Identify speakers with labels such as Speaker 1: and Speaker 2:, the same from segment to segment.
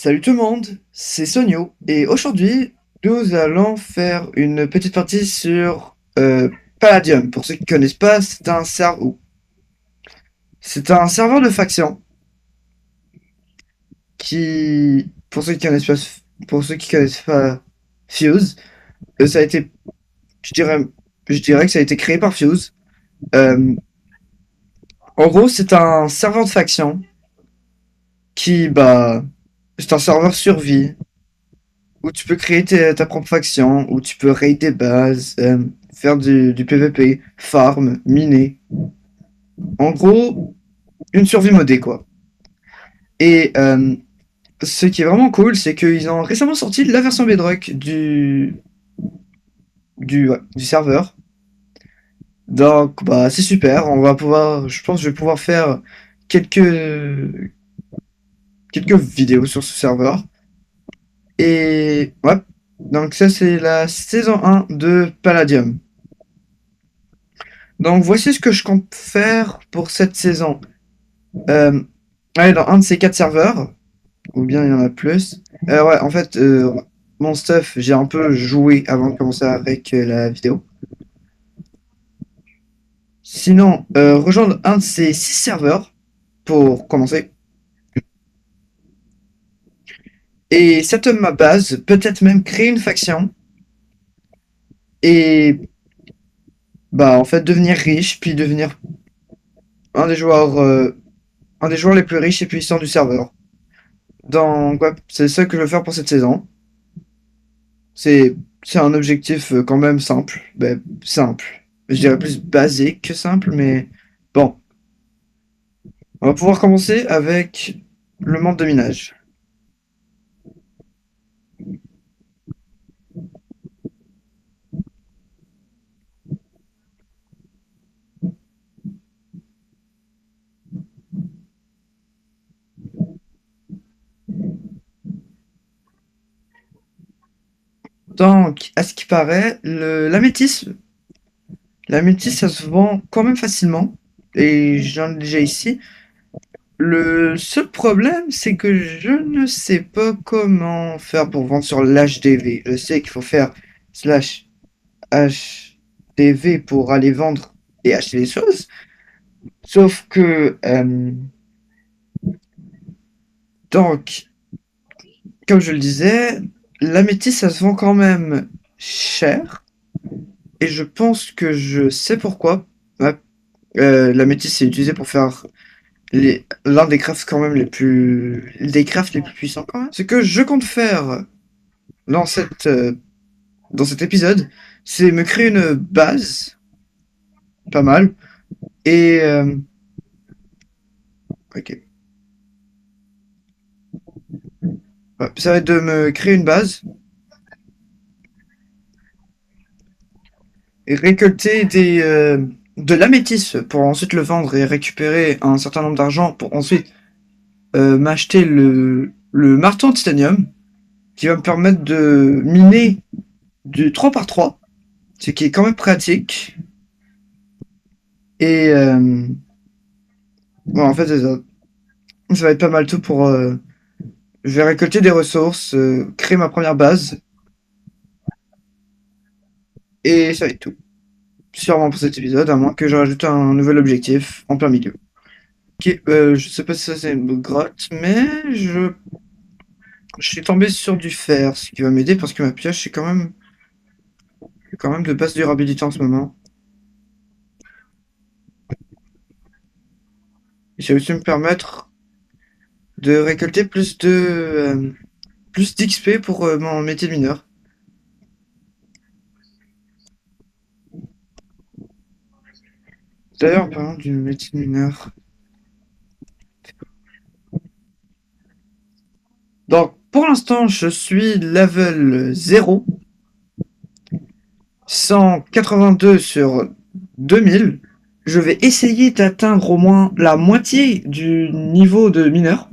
Speaker 1: Salut tout le monde, c'est Sonio et aujourd'hui nous allons faire une petite partie sur Palladium. Pour ceux qui ne connaissent pas, c'est un serveur de faction qui, pour ceux qui connaissent pas Fuse, ça a été, je dirais, je dirais que ça a été créé par Fuse. Euh, En gros, c'est un serveur de faction c'est un serveur survie où tu peux créer ta propre faction, où tu peux raid des bases, faire du PVP, farm, miner. En gros, une survie modée, quoi. Et ce qui est vraiment cool, c'est qu'ils ont récemment sorti la version Bedrock du serveur. Donc, bah, c'est super. Je pense que je vais pouvoir faire quelques, quelques vidéos sur ce serveur. Et ouais. Donc ça, c'est la saison 1 de Palladium. Donc voici ce que je compte faire pour cette saison. Euh, Aller dans un de ces quatre serveurs, ou bien il y en a plus. Ouais, en fait, mon stuff, j'ai un peu joué avant de commencer avec la vidéo. Sinon, rejoindre un de ces 6 serveurs pour commencer. Et setup ma base, peut-être même créer une faction. Et bah en fait devenir riche, puis devenir un des joueurs, euh, un des joueurs les plus riches et puissants du serveur. Donc ouais, c'est ça que je veux faire pour cette saison. C'est c'est un objectif quand même simple. Ben, simple. Je dirais plus basique que simple, mais bon. On va pouvoir commencer avec le monde de minage. Donc, à ce qui paraît, l'améthyste, ça se vend quand même facilement. Et j'en ai déjà ici. Le seul problème, c'est que je ne sais pas comment faire pour vendre sur l'HDV. Je sais qu'il faut faire slash HDV pour aller vendre et acheter les choses. Sauf que, donc, comme je le disais, l'améthyste, ça se vend quand même cher. Et je pense que je sais pourquoi. Ouais, l'améthyste, c'est utilisé pour faire l'un des crafts quand même des crafts les plus puissants quand même. Ce que je compte faire dans dans cet épisode, c'est me créer une base, pas mal, et ok. Ouais, ça va être de me créer une base et récolter de l'améthyste pour ensuite le vendre et récupérer un certain nombre d'argent pour ensuite m'acheter le marteau en titanium qui va me permettre de miner du 3 par 3, ce qui est quand même pratique. Et bon, en fait, ça va être pas mal tout pour. Je vais récolter des ressources, créer ma première base, et ça va être tout. Sûrement pour cet épisode, à moins que je rajoute un nouvel objectif en plein milieu. Ok, je sais pas si ça c'est une grotte, mais je suis tombé sur du fer, ce qui va m'aider parce que ma pioche est quand même de basse durabilité en ce moment. Et ça va aussi me permettre de récolter plus d'XP pour mon métier de mineur. D'ailleurs, en parlant du métier de mineur. Donc, pour l'instant, je suis level 0, 182 sur 2000. Je vais essayer d'atteindre au moins la moitié du niveau de mineur.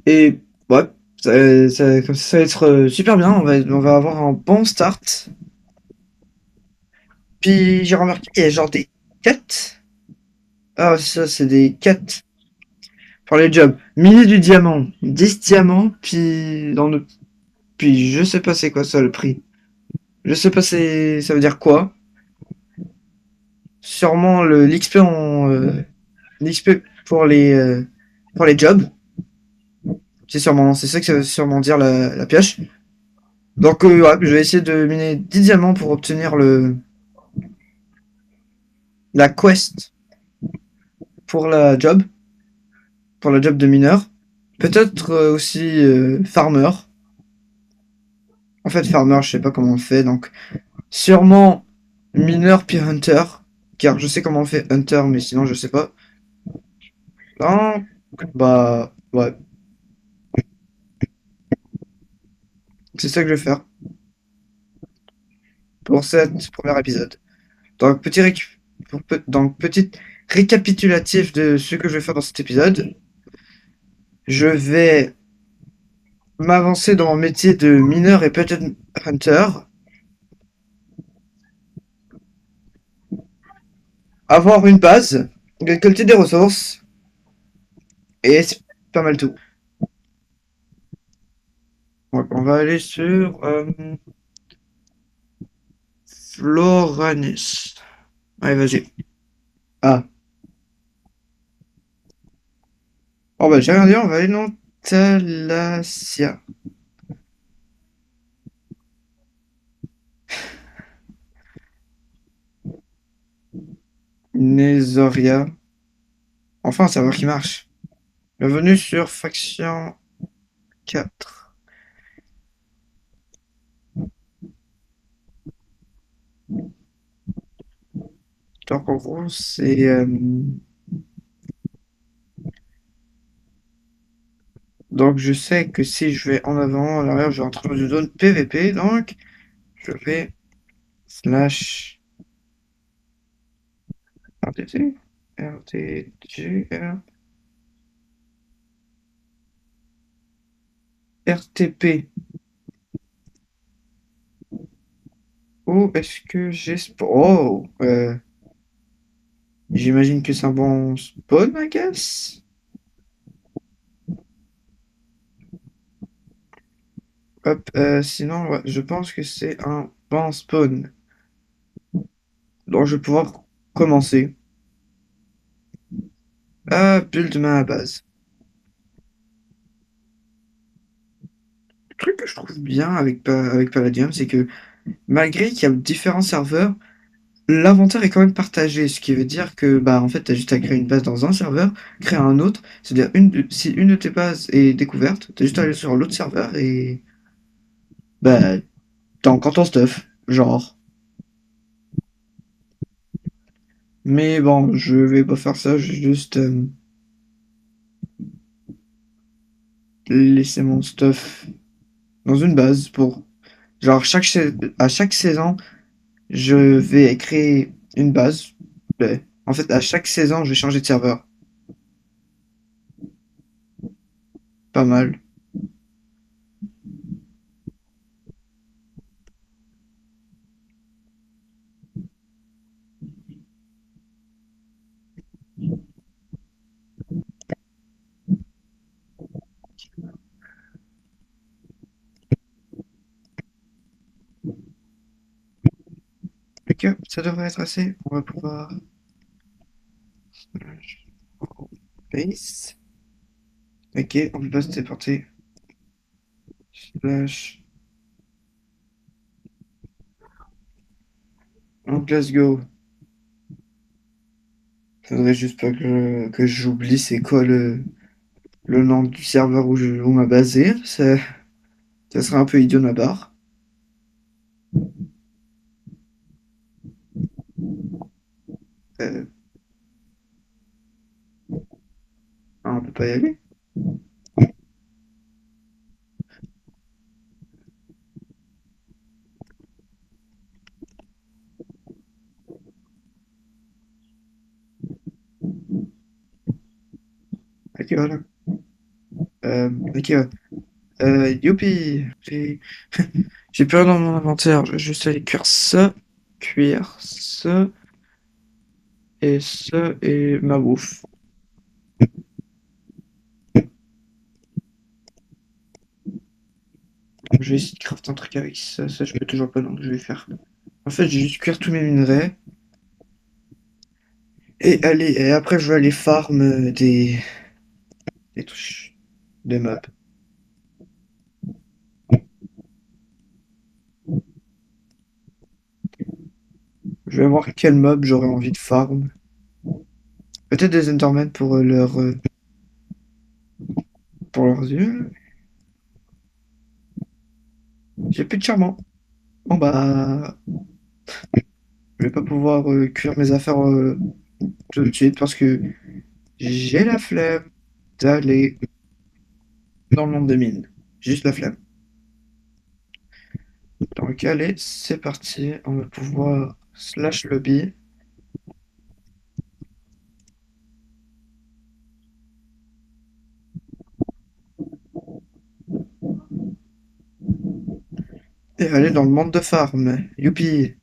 Speaker 1: Et ouais, comme ça va être super bien. On va avoir un bon start. Puis j'ai remarqué qu'il y a genre des quêtes. Ah, ça, c'est des quêtes pour les jobs. Miner du diamant. 10 diamants, puis puis je sais pas c'est quoi ça le prix. Je sais pas ça veut dire quoi. Sûrement l'XP l'XP pour les jobs. C'est ça que ça veut sûrement dire la pioche. Donc ouais, je vais essayer de miner 10 diamants pour obtenir la quest pour pour la job de mineur. Peut-être aussi farmer. En fait, farmer, je sais pas comment on fait, donc sûrement mineur puis hunter, car je sais comment on fait hunter, mais sinon je sais pas. Donc, bah ouais, c'est ça que je vais faire pour cet premier épisode. Donc donc petit récapitulatif de ce que je vais faire dans cet épisode. Je vais m'avancer dans mon métier de mineur et peut-être hunter, avoir une base, récolter des ressources, et c'est pas mal tout. Donc, on va aller sur Floranis. Allez, vas-y. Ah. Oh bah j'ai rien dit, on va aller dans Thalassia. Nezoria. Enfin, un serveur qui marche. Bienvenue sur Faction 4. Donc en gros, c'est... donc je sais que si je vais en avant, en arrière, je vais entrer dans une zone PVP. Donc je vais slash RTT. RTG. RTP. Où est-ce que j'ai... Oh! J'imagine que c'est un bon spawn, I guess? Hop, sinon, ouais, je pense que c'est un bon spawn. Donc, je vais pouvoir commencer à build ma base. Le truc que je trouve bien avec Palladium, c'est que malgré qu'il y a différents serveurs, l'inventaire est quand même partagé, ce qui veut dire que, bah, en fait, t'as juste à créer une base dans un serveur, créer un autre, c'est-à-dire si une de tes bases est découverte, t'as juste à aller sur l'autre serveur et, bah, t'as encore ton stuff, genre. Mais bon, je vais pas faire ça, je vais juste laisser mon stuff dans une base pour, genre, à chaque saison, je vais créer une base. Ben, en fait, à chaque saison, je vais changer de serveur. Pas mal. Ok, ça devrait être assez. On va pouvoir. Base. Ok, on peut pas se téléporter. Slash. Donc, let's go. Faudrait juste pas que j'oublie c'est quoi le nom du serveur où ma base est. Ça serait un peu idiot de ma part. Euh, on peut pas y aller. Ok, voilà. Ok, ouais. Youpi! J'ai plus rien dans mon inventaire. Je vais juste aller cuire ça, et ma bouffe. Je vais essayer de crafter un truc avec ça. Ça, je peux toujours pas, donc je vais faire. En fait, j'ai juste cuire tous mes minerais. Et après, je vais aller farm des trucs, des mobs. Je vais voir quel mob j'aurais envie de farm. Peut-être des Endermen pour leurs yeux. J'ai plus de charmant. Bon bah, je vais pas pouvoir cuire mes affaires tout de suite parce que j'ai la flemme d'aller dans le monde des mines. Juste la flemme. Donc allez, c'est parti. On va pouvoir slash lobby. Et aller dans le monde de farm. Youpi!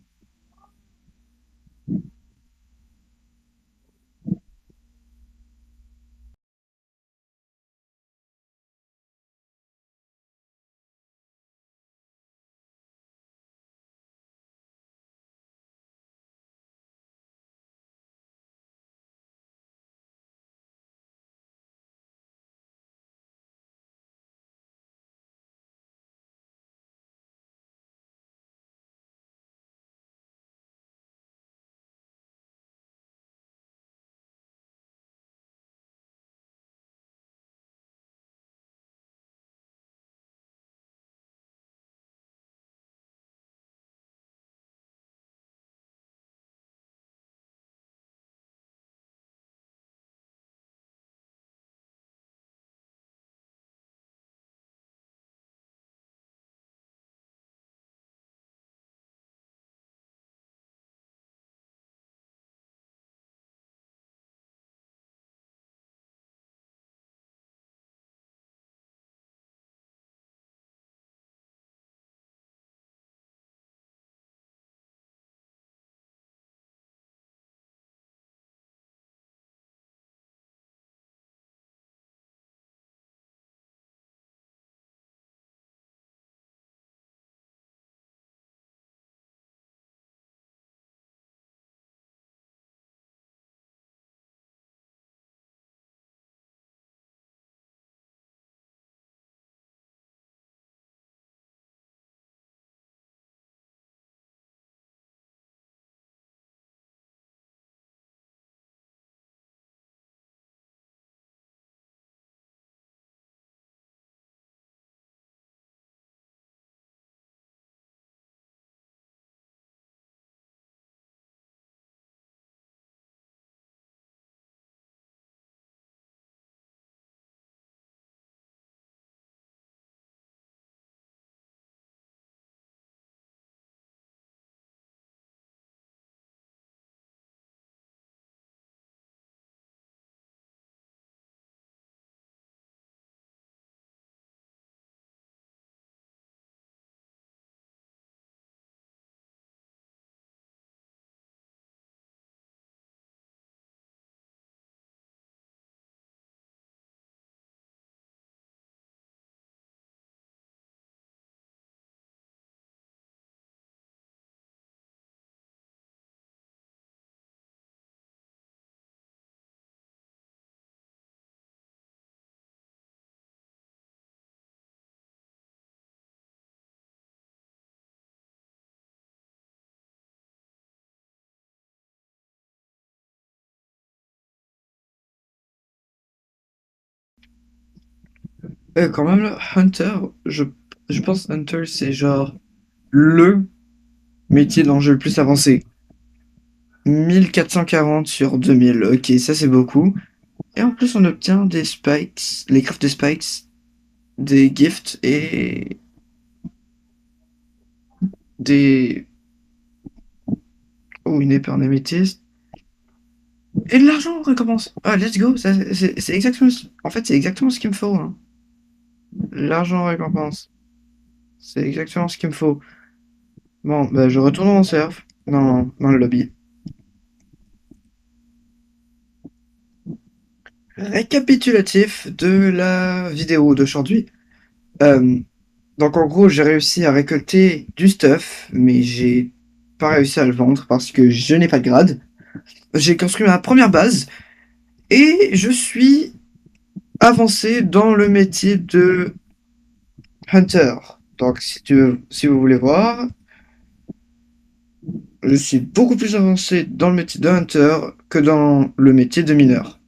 Speaker 1: Quand même, là, Hunter, je pense Hunter, c'est genre le métier dont j'ai le plus avancé. 1440 sur 2000. Ok, ça c'est beaucoup. Et en plus, on obtient des spikes, les crafts de spikes, des gifts et des. Oh, une épée en améthyste. Et de l'argent en récompense. Ah, let's go. C'est exactement. En fait, c'est exactement ce qu'il me faut, hein. L'argent en récompense. C'est exactement ce qu'il me faut. Bon, bah, je retourne dans mon surf, dans le lobby. Récapitulatif de la vidéo d'aujourd'hui. Donc en gros, j'ai réussi à récolter du stuff, mais j'ai pas réussi à le vendre parce que je n'ai pas de grade. J'ai construit ma première base et je suis avancé dans le métier de hunter. Donc si vous voulez voir, je suis beaucoup plus avancé dans le métier de hunter que dans le métier de mineur.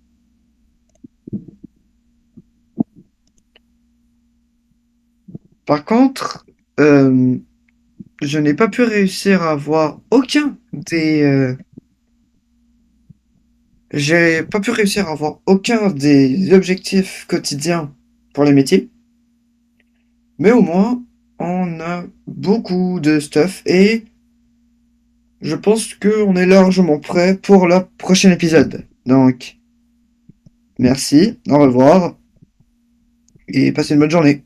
Speaker 1: Par contre, euh, je n'ai pas pu réussir à avoir aucun j'ai pas pu réussir à avoir aucun des objectifs quotidiens pour les métiers, mais au moins, on a beaucoup de stuff et je pense qu'on est largement prêt pour le prochain épisode. Donc, merci, au revoir et passez une bonne journée.